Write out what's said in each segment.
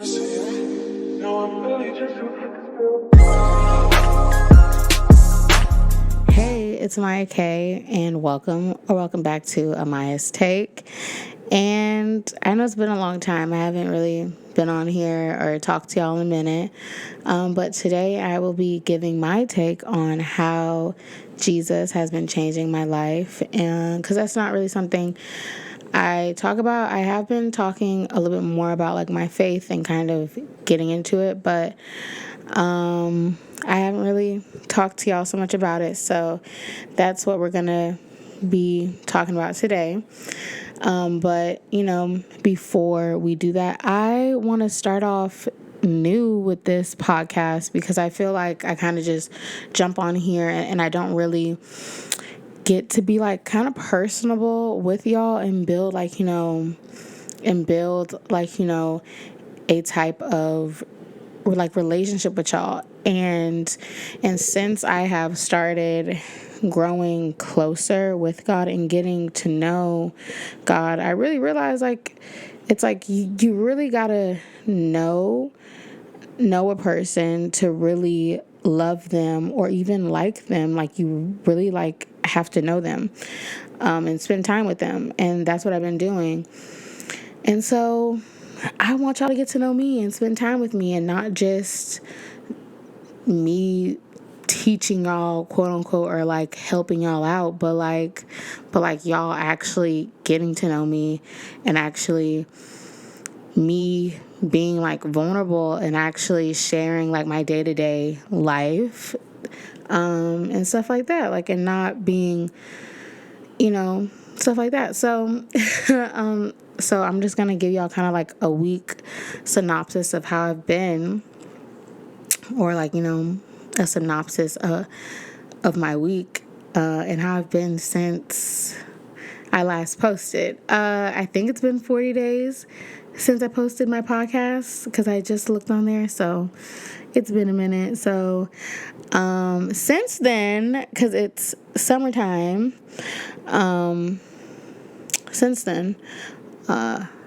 Hey, it's Amaya K, and welcome back to Amaya's Take. And I know it's been a long time. I haven't really been on here or talked to y'all in a minute. But today I will be giving my take on how Jesus has been changing my life. And because that's not really something I talk about. I have been talking a little bit more about like my faith and kind of getting into it, but I haven't really talked to y'all so much about it. So that's what we're gonna be talking about today. But before we do that, I want to start off new with this podcast because I feel like I kind of just jump on here and I don't really get to be like kind of personable with y'all and build a type of like relationship with y'all. And since I have started growing closer with God and getting to know God, I really realized like it's like you really gotta know a person to really love them or even like them. Like you really like have to know them and spend time with them, and that's what I've been doing. And so I want y'all to get to know me and spend time with me, and not just me teaching y'all, quote unquote, or like helping y'all out, but like y'all actually getting to know me, and actually me being like vulnerable and actually sharing like my day-to-day life and stuff like that, like, and not being stuff like that. So so I'm just gonna give y'all kind of like a week synopsis of how I've been, or like a synopsis of my week and how I've been since I last posted. I think it's been 40 days since I posted my podcast because I just looked on there, so it's been a minute. So since then, because it's summertime, since then,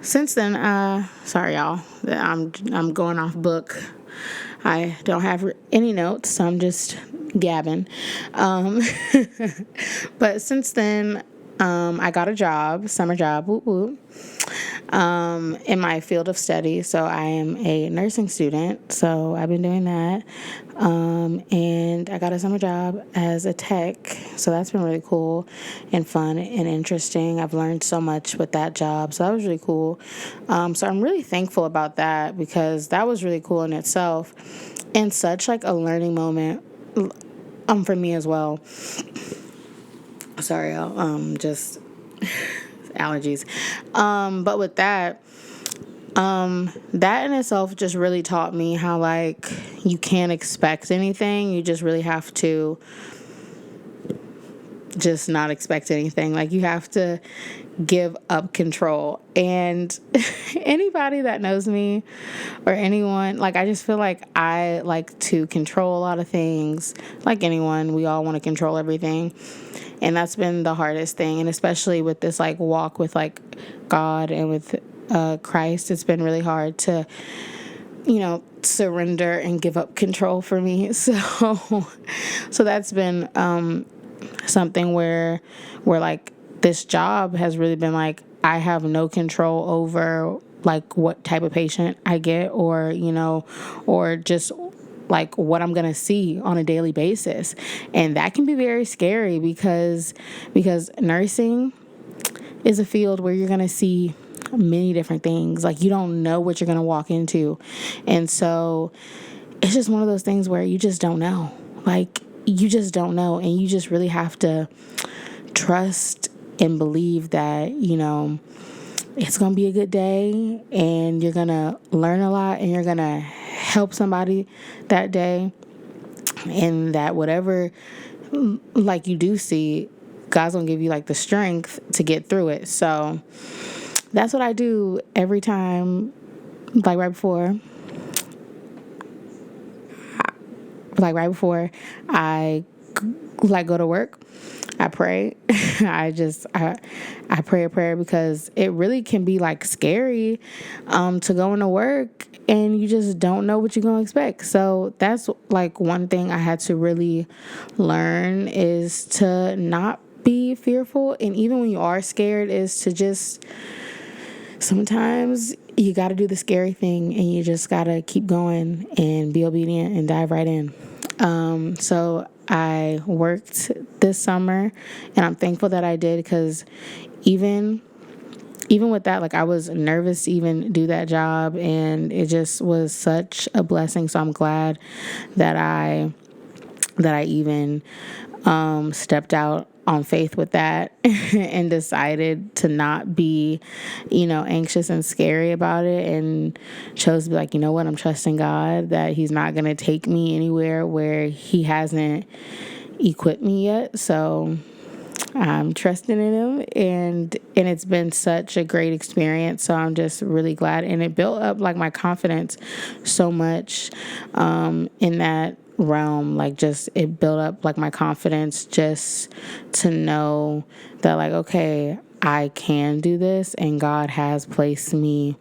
sorry y'all, I'm going off book. I don't have any notes, so I'm just gabbing. But since then, I got a job, summer job, whoop whoop, in my field of study. So I am a nursing student, so I've been doing that. And I got a summer job as a tech, so that's been really cool and fun and interesting. I've learned so much with that job, so that was really cool. So I'm really thankful about that because that was really cool in itself and such like a learning moment for me as well. Sorry, y'all, just allergies. But with that in itself just really taught me how like you can't expect anything. You just really have to just not expect anything. Like you have to give up control. And anybody that knows me or anyone, like I just feel like I like to control a lot of things. Like anyone, we all want to control everything. And that's been the hardest thing. And especially with this like walk with like God and with Christ, it's been really hard to surrender and give up control for me. So that's been something where like this job has really been like I have no control over like what type of patient I get, or or just like what I'm going to see on a daily basis. And that can be very scary because nursing is a field where you're going to see many different things. Like you don't know what you're going to walk into. And so it's just one of those things where you just don't know. Like you just don't know, and you just really have to trust and believe that, it's going to be a good day and you're going to learn a lot and you're going to help somebody that day, and that whatever like you do see, God's going to give you like the strength to get through it. So that's what I do every time, like right before I like go to work. I pray. I pray a prayer because it really can be like scary to go into work and you just don't know what you're going to expect. So that's like one thing I had to really learn, is to not be fearful. And even when you are scared, is to just, sometimes you got to do the scary thing and you just got to keep going and be obedient and dive right in. So I worked this summer, and I'm thankful that I did, because even with that, like, I was nervous to even do that job, and it just was such a blessing. So I'm glad that I even stepped out on faith with that and decided to not be, anxious and scary about it, and chose to be like, you know what, I'm trusting God that he's not going to take me anywhere where he hasn't equipped me yet. So I'm trusting in him, and it's been such a great experience. So I'm just really glad, and it built up like my confidence so much in that realm. Like, just, it built up like my confidence just to know that, like, okay, I can do this, and God has placed me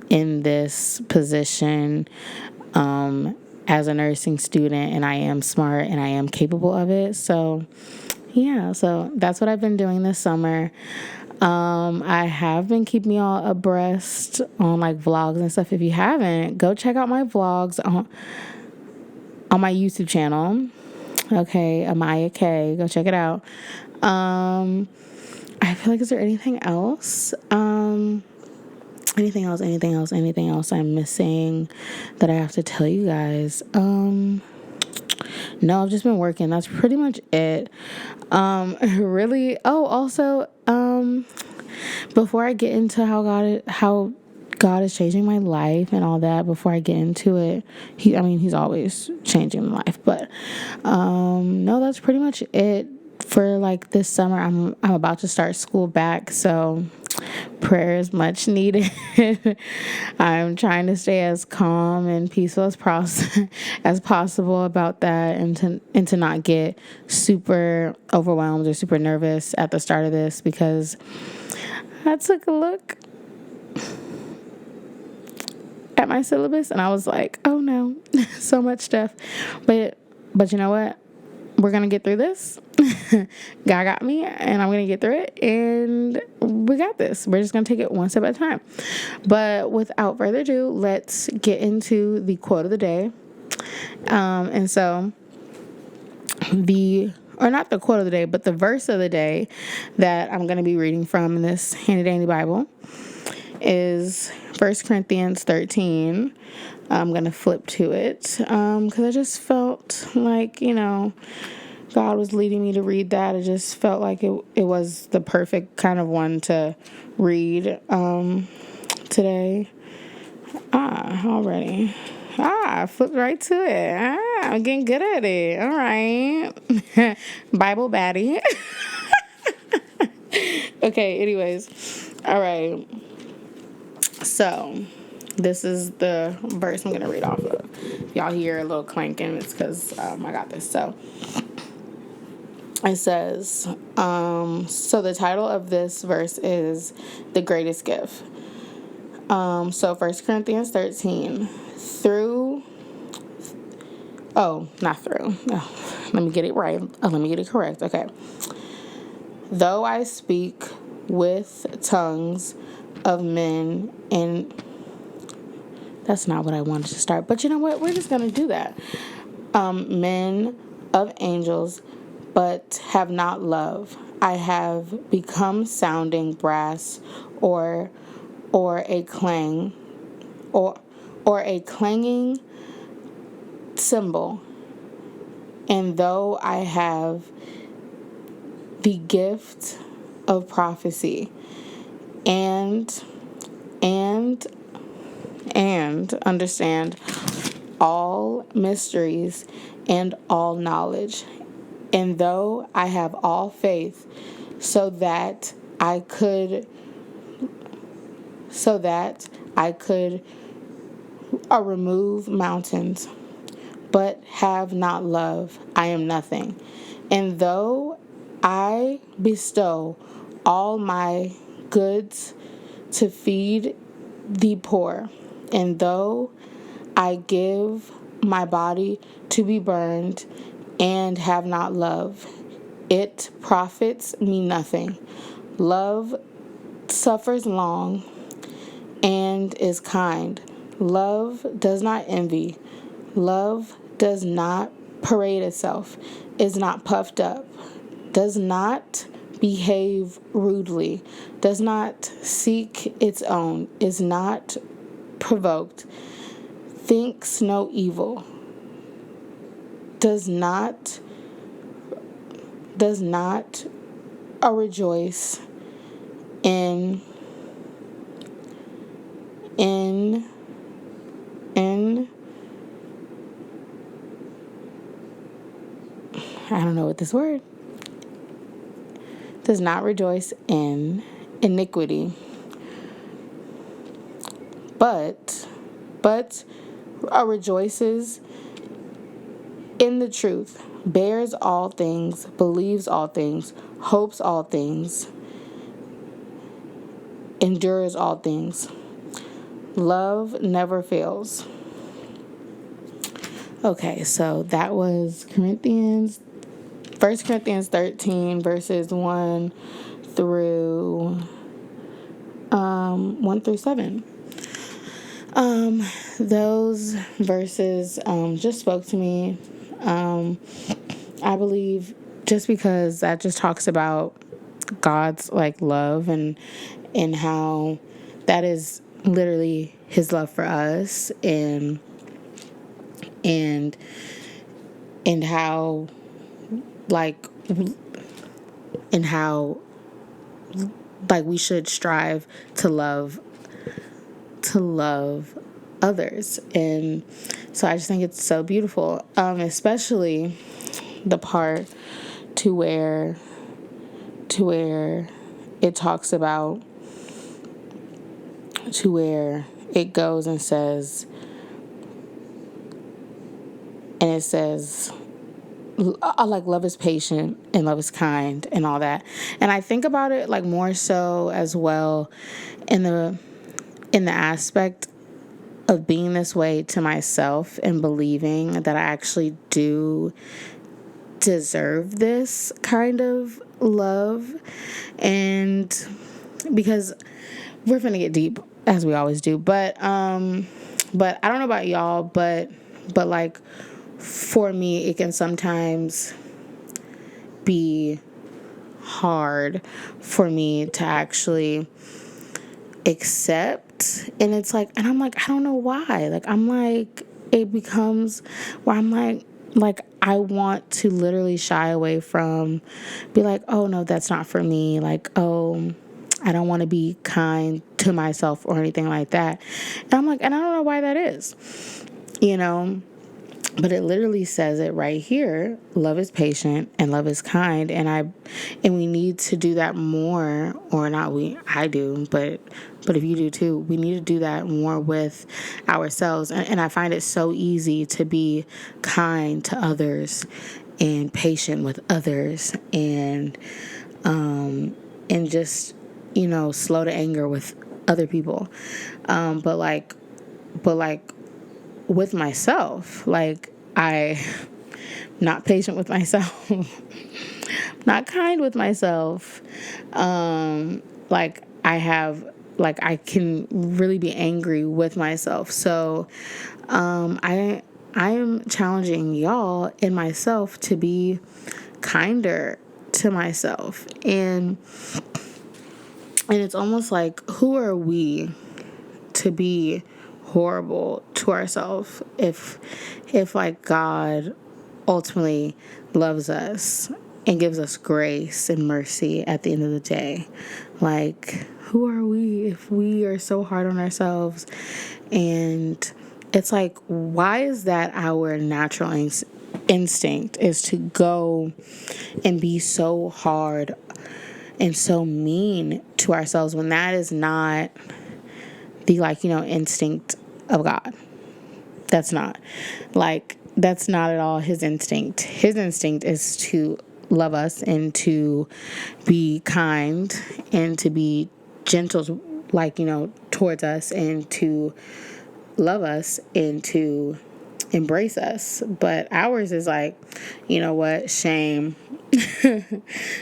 in this position as a nursing student, and I am smart and I am capable of it. So yeah, so that's what I've been doing this summer. I have been keeping y'all abreast on like vlogs and stuff. If you haven't, go check out my vlogs on my YouTube channel. Okay, Amaya K. Go check it out. I feel like, is there anything else? Anything else I'm missing that I have to tell you guys? No, I've just been working. That's pretty much it. Really. Oh, also, before I get into how God is changing my life and all that, before I get into it, he's always changing my life. But no, that's pretty much it for like this summer. I'm about to start school back, so prayer is much needed. I'm trying to stay as calm and peaceful as possible about that, and to not get super overwhelmed or super nervous at the start of this, because I took a look at my syllabus and I was like, oh no, so much stuff. But you know what? We're going to get through this. God got me, and I'm going to get through it, and we got this. We're just going to take it one step at a time. But without further ado, let's get into the quote of the day. And so not the quote of the day, but the verse of the day that I'm going to be reading from in this handy dandy Bible is 1 Corinthians 13. I'm going to flip to it because I just felt like, God was leading me to read that. I just felt like it was the perfect kind of one to read today. Already. I flipped right to it. I'm getting good at it. All right. Bible baddie. Okay, anyways. All right. So, this is the verse I'm going to read off of. If y'all hear a little clanking, it's because I got this. So, it says, so the title of this verse is The Greatest Gift. So 1 Corinthians 13, let me get it right. Let me get it correct. Okay. Though I speak with tongues of men, and that's not what I wanted to start, but you know what? We're just going to do that. Men of angels, but have not love. I have become sounding brass, or a clang, or a clanging cymbal. And though I have the gift of prophecy and understand all mysteries and all knowledge, and though I have all faith, so that I could remove mountains, but have not love, I am nothing. And though I bestow all my goods to feed the poor, and though I give my body to be burned and have not love, it profits me nothing. Love suffers long and is kind. Love does not envy. Love does not parade itself, is not puffed up, does not behave rudely, does not seek its own, is not provoked, thinks no evil, does not rejoice in in in I don't know what this word does not rejoice in iniquity, but rejoices in the truth, bears all things, believes all things, hopes all things, endures all things. Love never fails. Okay, so that was First Corinthians 13, verses 1 through 7. Those verses just spoke to me. I believe just because that just talks about God's like love and how that is literally his love for us, and how like and how like we should strive to love others. And so I just think it's so beautiful, especially the part to where it talks about, to where it goes and says, and it says, like, love is patient and love is kind and all that. And I think about it like more so as well in the aspect of being this way to myself and believing that I actually do deserve this kind of love. And because we're gonna get deep as we always do, but I don't know about y'all, but like for me it can sometimes be hard for me to actually accept. And it's like, and I'm like, I don't know why. Like, I'm like, it becomes where I'm like I want to literally shy away from, be like, oh no, that's not for me. Like, oh, I don't want to be kind to myself or anything like that. And I'm like, and I don't know why that is, you know. But it literally says it right here. Love is patient and love is kind. And we need to do that more, or not I do, but if you do too, we need to do that more with ourselves. And I find it so easy to be kind to others and patient with others, and just, slow to anger with other people. But like with myself, like I not patient with myself, not kind with myself. Like I can really be angry with myself. So I am challenging y'all and myself to be kinder to myself. And it's almost like, who are we to be horrible to ourselves if like God ultimately loves us and gives us grace and mercy at the end of the day? Like, who are we if we are so hard on ourselves? And it's like, why is that our natural instinct is to go and be so hard and so mean to ourselves, when that is not the instinct of God? That's not at all his instinct. His instinct is to love us and to be kind and to be gentle, like, towards us, and to love us and to embrace us. But ours is like, you know what, shame.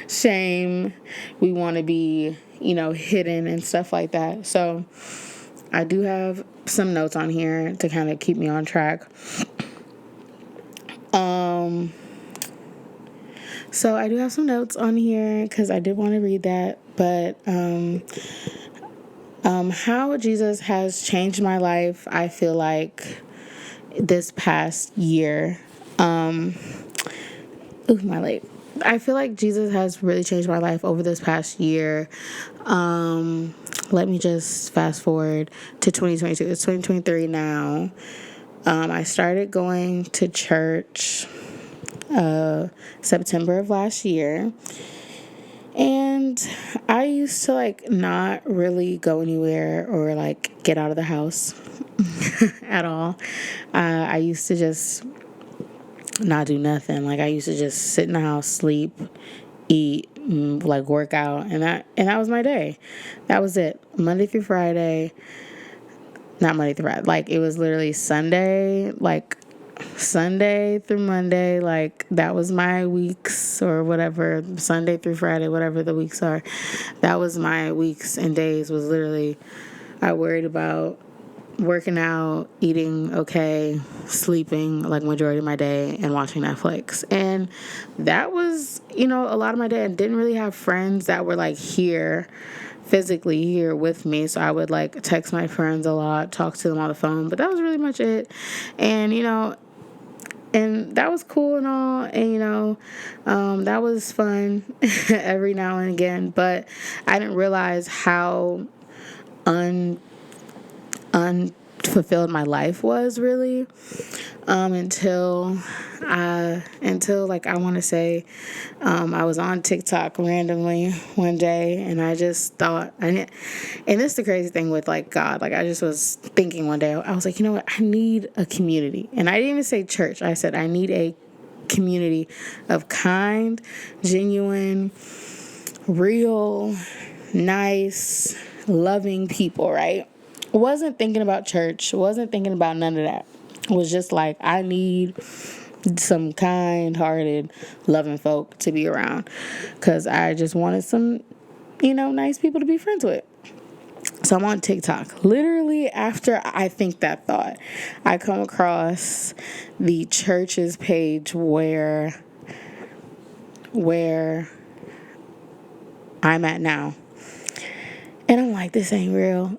Shame. We want to be, hidden and stuff like that. So I do have some notes on here to kind of keep me on track. So I do have some notes on here because I did want to read that. But how Jesus has changed my life, I feel like this past year. My leg. I feel like Jesus has really changed my life over this past year. Let me just fast forward to 2022. It's 2023 now. I started going to church September of last year. And I used to like not really go anywhere or like get out of the house at all. I used to just not do nothing. Like I used to just sit in the house, sleep, eat, like work out, and that was my day. That was it. Monday through Friday. Not Monday through Friday. Like it was literally Sunday, like Sunday through Monday, like that was my weeks or whatever, Sunday through Friday, whatever the weeks are. That was my weeks and days. Was literally, I worried about working out, eating okay, sleeping like majority of my day, and watching Netflix. And that was, a lot of my day. I didn't really have friends that were like here, physically here with me. So I would like text my friends a lot, talk to them on the phone, but that was really much it. And, and that was cool and all, and that was fun every now and again. But I didn't realize how unfulfilled my life was really until like I want to say I was on TikTok randomly one day, and I just thought, and this is the crazy thing with like God, like I just was thinking one day, I was like, you know what, I need a community. And I didn't even say church, I said I need a community of kind, genuine, real, nice, loving people, right? Wasn't thinking about church, wasn't thinking about none of that. Was just like, I need some kind-hearted, loving folk to be around, because I just wanted some, nice people to be friends with. So I'm on TikTok. Literally after I think that thought, I come across the church's page where I'm at now. And I'm like, this ain't real.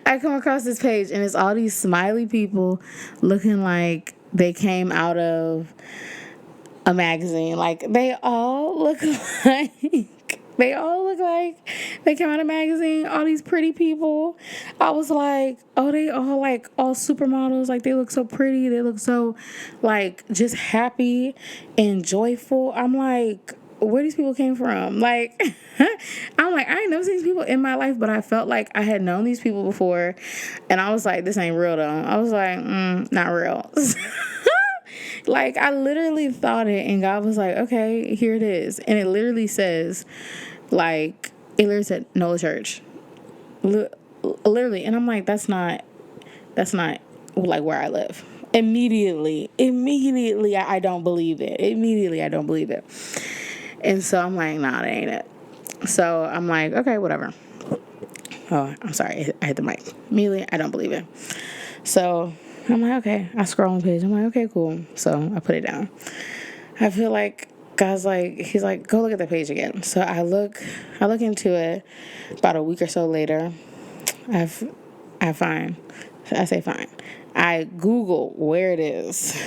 I come across this page, and it's all these smiley people looking like they came out of a magazine. Like, they all look like they came out of a magazine. All these pretty people. I was like, oh, they all like all supermodels. Like, they look so pretty. They look so like just happy and joyful. I'm like, where these people came from? Like, I'm like, I ain't never seen these people in my life, but I felt like I had known these people before, and I was like, this ain't real though. I was like, not real. Like, I literally thought it, and God was like, okay, here it is. And it literally says, like, it literally said, no church. Literally. And I'm like, that's not like where I live. Immediately, I don't believe it. Immediately, I don't believe it. And so I'm like, nah, that ain't it. So I'm like, okay, whatever. Oh, I'm sorry, I hit the mic. Immediately, I don't believe it. So I'm like, okay. I scroll on the page. I'm like, okay, cool. So I put it down. I feel like God's like, he's like, go look at the page again. So I look into it. About a week or so later, I find, I say fine. I Google where it is.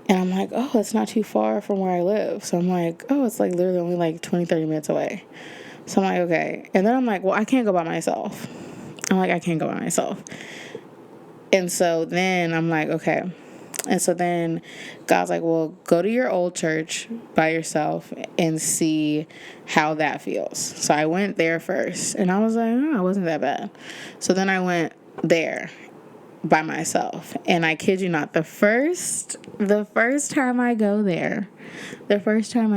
And I'm like, oh, it's not too far from where I live. So I'm like, oh, it's like literally only like 20, 30 minutes away. So I'm like, okay. And then I'm like, well, I can't go by myself. And so then I'm like, okay. And so then God's like, well, go to your old church by yourself and see how that feels. So I went there first. And I was like, oh, it wasn't that bad. So then I went there. by myself. And I kid you not, the first time I go there, first time,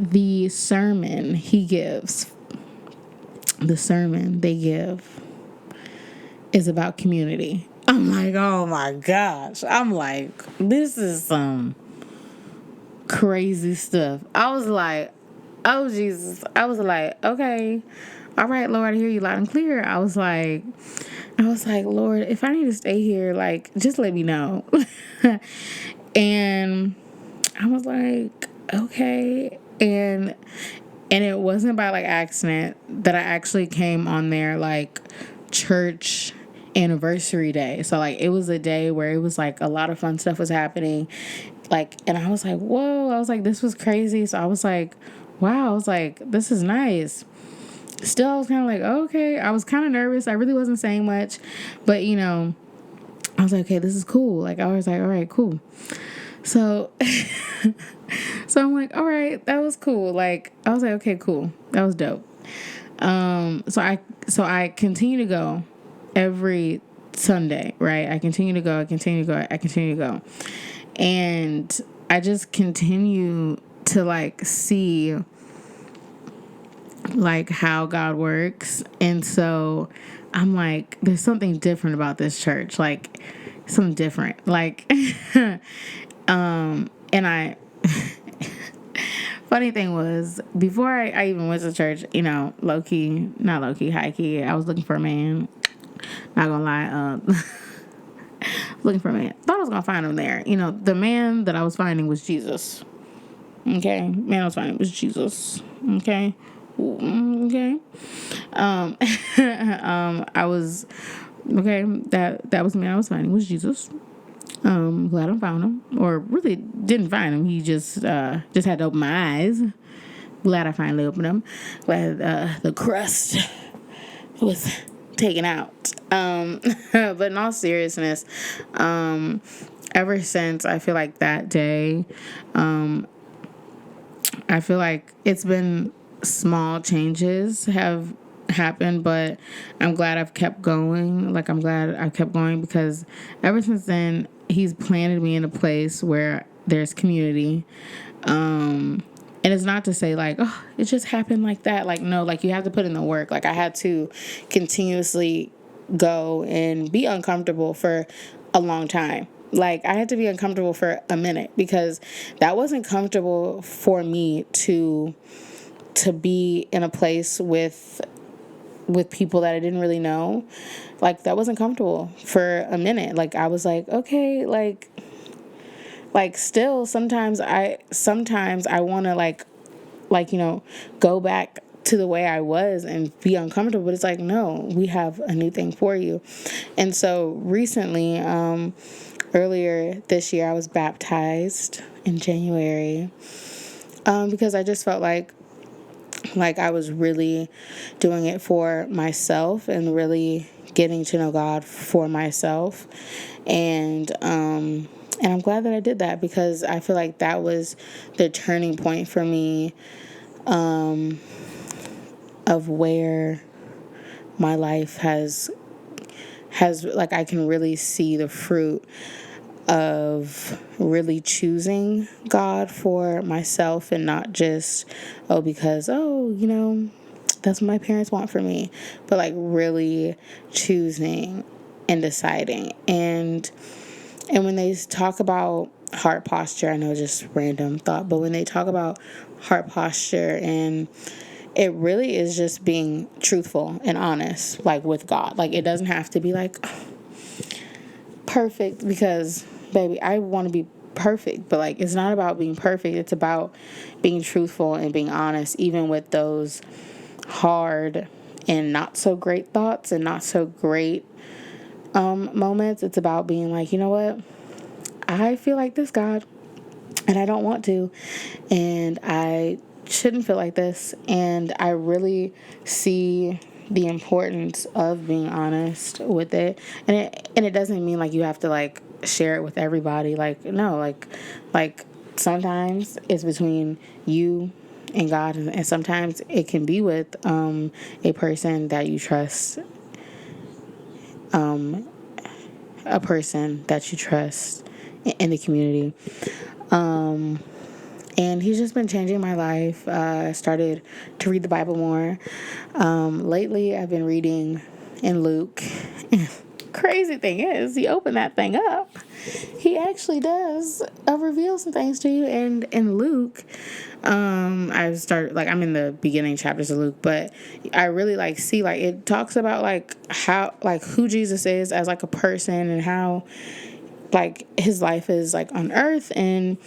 the sermon they give is about community. I'm like, oh my gosh. I'm like, this is some crazy stuff. I was like, oh Jesus. I was like, okay, all right, Lord, I hear you loud and clear. I was like, Lord, if I need to stay here, like, just let me know. And I was like, okay. And it wasn't by like accident that I actually came on their like church anniversary day. So like it was a day where it was like a lot of fun stuff was happening. Like, and I was like, whoa, I was like, this was crazy. So I was like, wow, I was like, this is nice. Still, I was kind of like, okay. I was kind of nervous. I really wasn't saying much, but you know, I was like, okay, this is cool. Like, I was like, all right, cool. So, so I'm like, all right, that was cool. Like, I was like, okay, cool. That was dope. So I continue to go every Sunday, right? I continue to go. And I just continue to like see like how God works. And so I'm like, there's something different about this church. Like something different. Like, and I, funny thing was, before I even went to church, you know, high key, I was looking for a man. Not gonna lie, looking for a man. Thought I was gonna find him there. You know, the man that I was finding was Jesus. Okay, man I was finding was Jesus. Okay. Okay. I was okay. That was the man I was finding was Jesus. Glad I found him, or really didn't find him. He just had to open my eyes. Glad I finally opened them. Glad the crust was taken out. But in all seriousness, ever since I feel like that day, I feel like it's been small changes have happened, but I'm glad I've kept going. Like, I'm glad I've kept going because ever since then, he's planted me in a place where there's community. And it's not to say like, oh, it just happened like that. Like, no, like you have to put in the work. Like I had to continuously go and be uncomfortable for a long time. Like I had to be uncomfortable for a minute because that wasn't comfortable for me to be in a place with people that I didn't really know. Like that wasn't comfortable for a minute. Like I was like, okay, like still sometimes I want to like you know, go back to the way I was and be uncomfortable, but it's like, no, we have a new thing for you. And so recently, earlier this year, I was baptized in January, because I just felt like I was really doing it for myself and really getting to know God for myself. And I'm glad that I did that because I feel like that was the turning point for me, of where my life has like I can really see the fruit of really choosing God for myself and not just, because, you know, that's what my parents want for me, but like really choosing and deciding. And when they talk about heart posture, I know just random thought, but when they talk about heart posture, and it really is just being truthful and honest, like with God. Like it doesn't have to be like perfect because, baby, I want to be perfect, but like it's not about being perfect. It's about being truthful and being honest, even with those hard and not so great thoughts and not so great moments. It's about being like, you know what? I feel like this, God, and I don't want to, and I shouldn't feel like this. And I really see the importance of being honest with it. And it doesn't mean like you have to like share it with everybody. Like, no, like sometimes it's between you in God, and sometimes it can be with a person that you trust, a person that you trust in the community. And he's just been changing my life. I started to read the Bible more. Lately, I've been reading in Luke. Crazy thing is, you open that thing up, he actually does reveal some things to you. And in Luke, I started, like, I'm in the beginning chapters of Luke, but I really see it talks about how, who Jesus is as a person, and how his life is on earth, and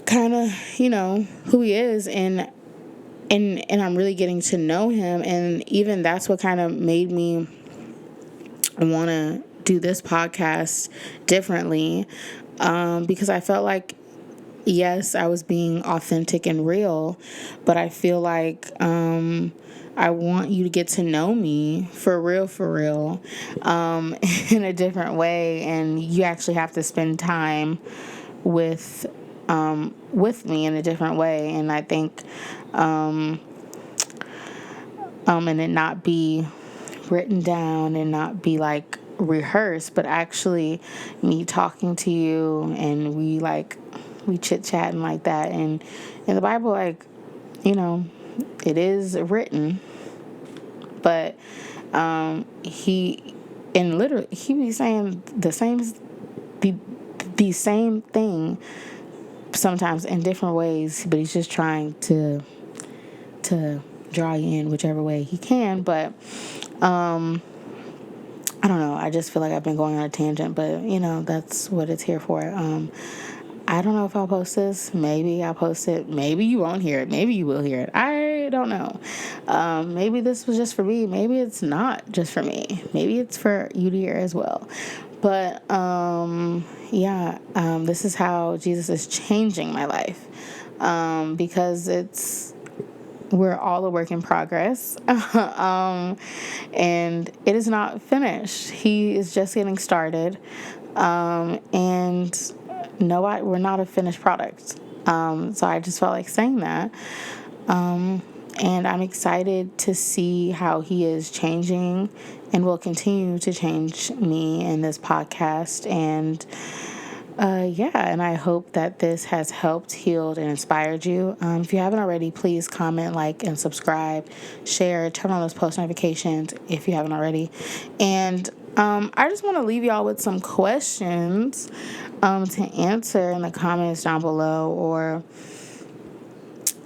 kind of who he is, and I'm really getting to know him. And even that's what kind of made me want to do this podcast differently, because I felt like, yes, I was being authentic and real, but I feel like I want you to get to know me for real, in a different way, and you actually have to spend time with me in a different way. And I think and it not be written down, and not be rehearsed, but actually me talking to you, and we chit chatting like that. And in the Bible, it is written, but he be saying the same thing sometimes in different ways, but he's just trying to draw you in whichever way he can. But I don't know, I just feel like I've been going on a tangent, but that's what it's here for. I don't know if I'll post this. Maybe I'll post it. Maybe you won't hear it. Maybe you will hear it. I don't know. Maybe this was just for me. Maybe it's not just for me. Maybe it's for you to hear as well. But this is how Jesus is changing my life, because we're all a work in progress, and it is not finished. He is just getting started, and no, we're not a finished product. So I just felt like saying that. And I'm excited to see how he is changing and will continue to change me in this podcast. And and I hope that this has helped, healed, and inspired you. If you haven't already, please comment, like, and subscribe, share, turn on those post notifications if you haven't already. And I just want to leave y'all with some questions to answer in the comments down below, or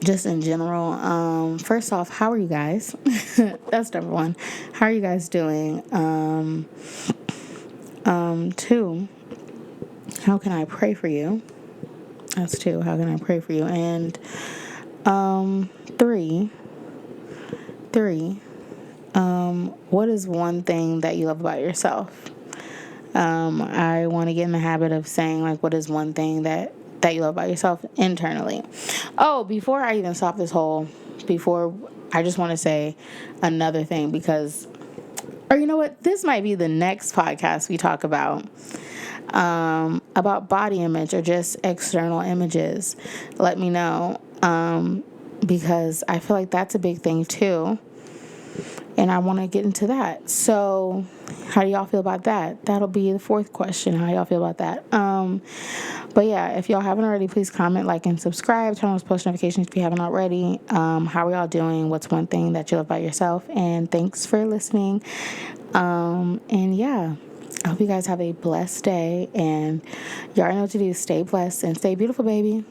just in general. First off, how are you guys? That's number one. How are you guys doing? Two, how can I pray for you? That's two. How can I pray for you? And three, what is one thing that you love about yourself? I want to get in the habit of saying, what is one thing that you love about yourself internally? Oh, before I even stop this I just want to say another thing, or you know what? This might be the next podcast we talk about body image or just external images. Let me know, because I feel like that's a big thing too, and I want to get into that. So how do y'all feel about that? That'll be the fourth question. How y'all feel about that? But yeah, if y'all haven't already, please comment, like, and subscribe. Turn on those post notifications if you haven't already. How are y'all doing? What's one thing that you love about yourself? And thanks for listening. And yeah, I hope you guys have a blessed day, and y'all know what to do. Stay blessed and stay beautiful, baby.